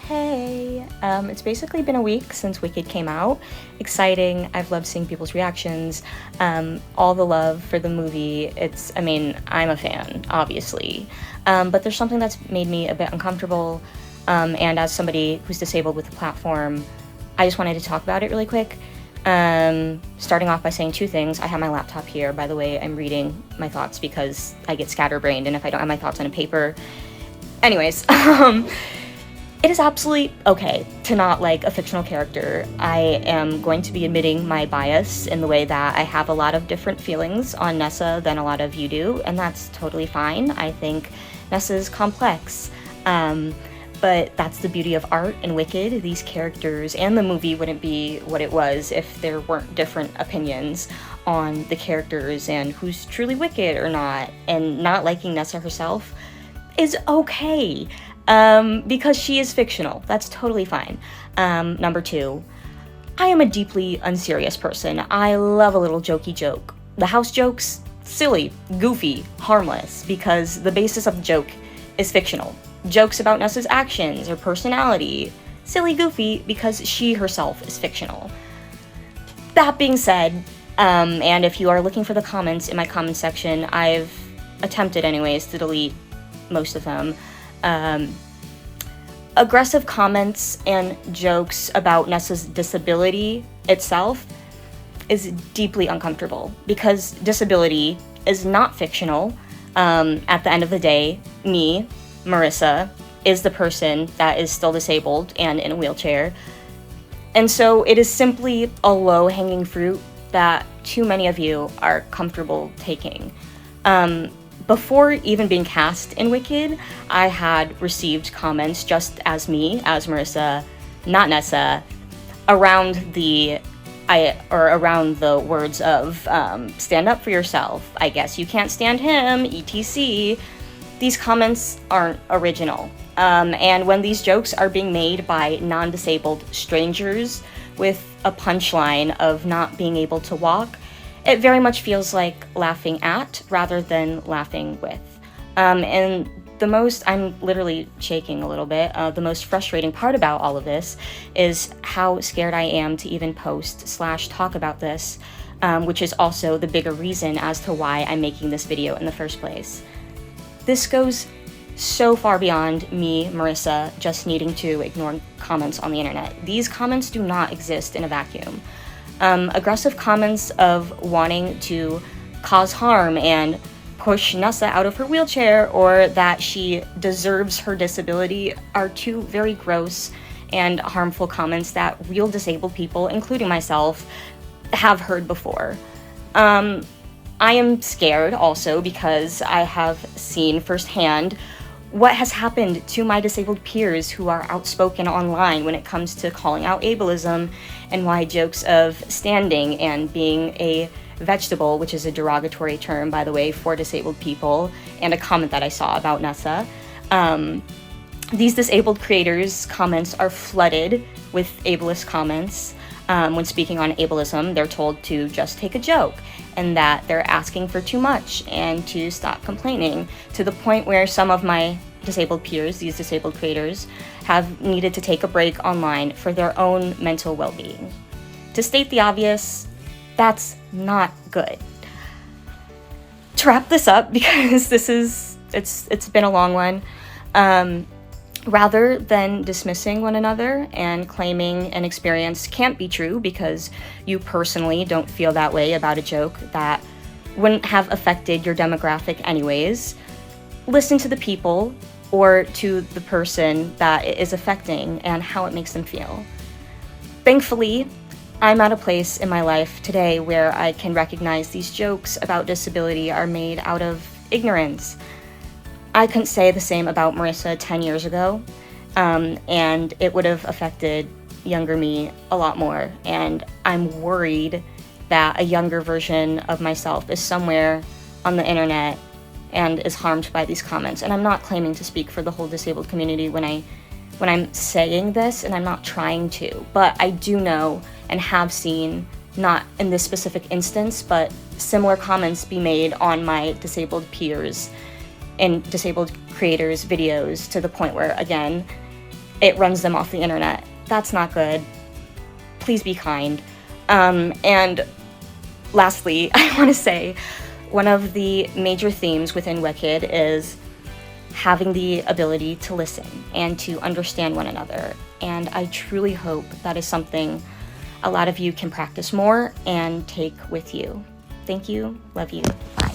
Hey, it's basically been a week since Wicked came out. Exciting. I've loved seeing people's reactions. All the love for the movie. I'm a fan, obviously. But there's something that's made me a bit uncomfortable. And as somebody who's disabled with the platform, I just wanted to talk about it really quick. Starting off by saying two things. I have my laptop here. By the way, I'm reading my thoughts because I get scatterbrained, and if I don't have my thoughts on a paper. Anyways, it is absolutely okay to not like a fictional character. I am going to be admitting my bias in the way that I have a lot of different feelings on Nessa than a lot of you do, and that's totally fine. I think Nessa's complex, but that's the beauty of art and Wicked. These characters and the movie wouldn't be what it was if there weren't different opinions on the characters and who's truly Wicked or not, and not liking Nessa herself is okay. Because she is fictional. That's totally fine. Number two, I am a deeply unserious person. I love a little jokey joke. The house jokes, silly, goofy, harmless, because the basis of the joke is fictional. Jokes about Nessa's actions or personality, silly, goofy, because she herself is fictional. That being said, and if you are looking for the comments in my comments section, I've attempted anyways to delete most of them. Aggressive comments and jokes about Nessa's disability itself is deeply uncomfortable because disability is not fictional. At the end of the day, me, Marissa, is the person that is still disabled and in a wheelchair. And so it is simply a low-hanging fruit that too many of you are comfortable taking. Before even being cast in Wicked, I had received comments just as me, as Marissa, not Nessa, around the words of stand up for yourself, I guess you can't stand him, etc. These comments aren't original. And when these jokes are being made by non-disabled strangers with a punchline of not being able to walk, it very much feels like laughing at rather than laughing with. And I'm literally shaking a little bit. The most frustrating part about all of this is how scared I am to even post/talk about this, which is also the bigger reason as to why I'm making this video in the first place. This goes so far beyond me, Marissa, just needing to ignore comments on the internet. These comments do not exist in a vacuum. Aggressive comments of wanting to cause harm and push Nessa out of her wheelchair or that she deserves her disability are two very gross and harmful comments that real disabled people, including myself, have heard before. I am scared also because I have seen firsthand what has happened to my disabled peers who are outspoken online when it comes to calling out ableism and why jokes of standing and being a vegetable, which is a derogatory term, by the way, for disabled people, and a comment that I saw about Nessa. These disabled creators' comments are flooded with ableist comments. When speaking on ableism, they're told to just take a joke and that they're asking for too much and to stop complaining, to the point where some of my disabled peers, these disabled creators, have needed to take a break online for their own mental well-being. To state the obvious, that's not good. To wrap this up, because it's been a long one, rather than dismissing one another and claiming an experience can't be true because you personally don't feel that way about a joke that wouldn't have affected your demographic anyways, listen to the people or to the person that it is affecting and how it makes them feel. Thankfully, I'm at a place in my life today where I can recognize these jokes about disability are made out of ignorance. I couldn't say the same about Marissa 10 years ago, and it would have affected younger me a lot more. And I'm worried that a younger version of myself is somewhere on the internet and is harmed by these comments. And I'm not claiming to speak for the whole disabled community when I'm saying this, and I'm not trying to, but I do know and have seen, not in this specific instance, but similar comments be made on my disabled peers in disabled creators' videos, to the point where, again, it runs them off the internet. That's not good. Please be kind. And lastly, I want to say one of the major themes within Wicked is having the ability to listen and to understand one another. And I truly hope that is something a lot of you can practice more and take with you. Thank you. Love you. Bye.